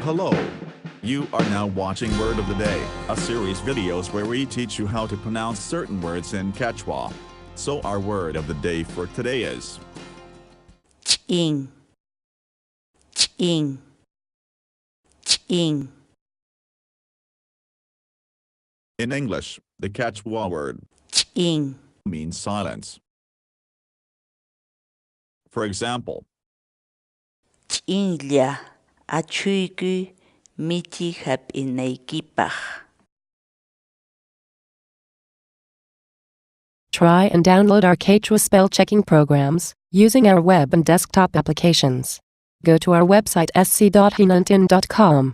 Hello. You are now watching Word of the Day, a series videos where we teach you how to pronounce certain words in Quechua. So our word of the day for today is in. In English, the Quechua word In. means silence. For example, Inlia achuigu miti hab inegipach. Try and download our Quechua spell checking programs using our web and desktop applications. Go to our website sc.hinantin.com.